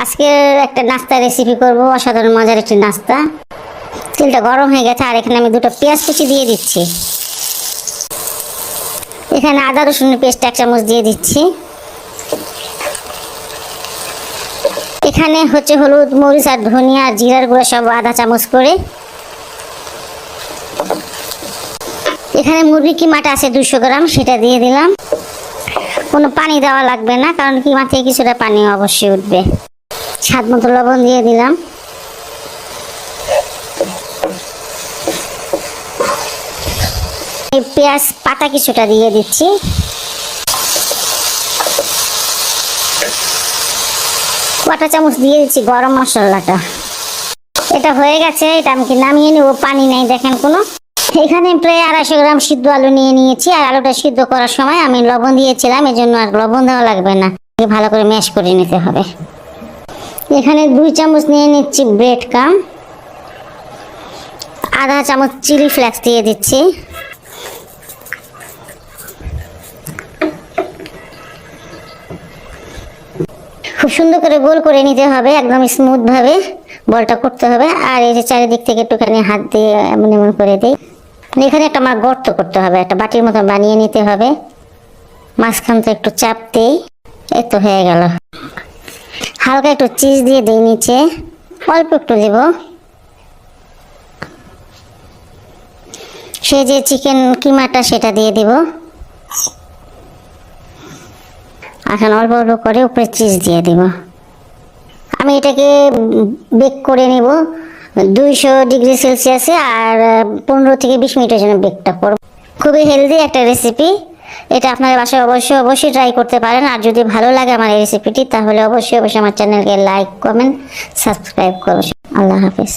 আজকে একটা নাস্তা রেসিপি করব, অসাধারণ মজার একটি নাস্তা। তেলটা গরম হয়ে গেছে আর এখানে আমি দুটো পেঁয়াজ কুচি দিয়ে দিচ্ছি। এখানে আদা রসুনের পেস্ট 1 চামচ দিয়ে দিচ্ছি। এখানে হচ্ছে হলুদ, মরিচ আর ধনিয়া আর জিরার গুঁড়া সব আধা চামচ করে। এখানে মুরগি কিমাটা আছে 200 গ্রাম, সেটা দিয়ে দিলাম। কোনো পানি দেওয়া লাগবে না, কারণ কিমা থেকে কিছুটা পানি অবশ্যই উঠবে। স্বাদ মতো লবণ দিয়ে দিলাম। এই পেঁয়াজ পাতা কিছুটা দিয়ে দিচ্ছি। কটা চামচ দিয়ে দিচ্ছি গরম মশলাটা। এটা হয়ে গেছে, এটা আমি নামিয়ে নেব। পানি নেই দেখেন কোনো। এখানে প্রায় 250 গ্রাম সিদ্ধ আলু নিয়ে নিয়েছি, আর আলুটা সিদ্ধ করার সময় আমি লবণ দিয়েছিলাম, এজন্য আর লবণ দেওয়া লাগবে না। ভালো করে ম্যাশ করে নিতে হবে। এখানে 2 চামচ নিয়ে নিচ্ছি ব্রেড ক্রাম, আধা চামচ চিলি ফ্লেক্স দিয়ে দিচ্ছি। খুব সুন্দর করে গোল করে নিতে হবে, একদম স্মুথ ভাবে বলটা করতে হবে। আর এই যে চারিদিক থেকে একটুখানি হাত দিয়ে এমন এমন করে দিই। এখানে একটা আমার গর্ত করতে হবে, একটা বাটির মতো বানিয়ে নিতে হবে। মাঝখান থেকে একটু চাপ দিই, এই তো হয়ে গেল। হালকা একটু চিজ দিয়ে দিই নিচে, অল্প একটু দেব। সে যে চিকেন কিমাটা সেটা দিয়ে দিব। এখন অল্প অল্প করে উপরে চিজ দিয়ে দিব। আমি এটাকে বেক করে নেব 200 ডিগ্রি সেলসিয়াসে, আর 15 থেকে 20 মিনিটের জন্য বেকটা করব। খুবই হেলদি একটা রেসিপি, এটা আপনার বাসায় অবশ্যই ট্রাই করতে পারেন। আর যদি ভালো লাগে আমার এই রেসিপিটি, তাহলে অবশ্যই আমার চ্যানেলকে লাইক, কমেন্ট, সাবস্ক্রাইব করবেন। আল্লাহ হাফেজ।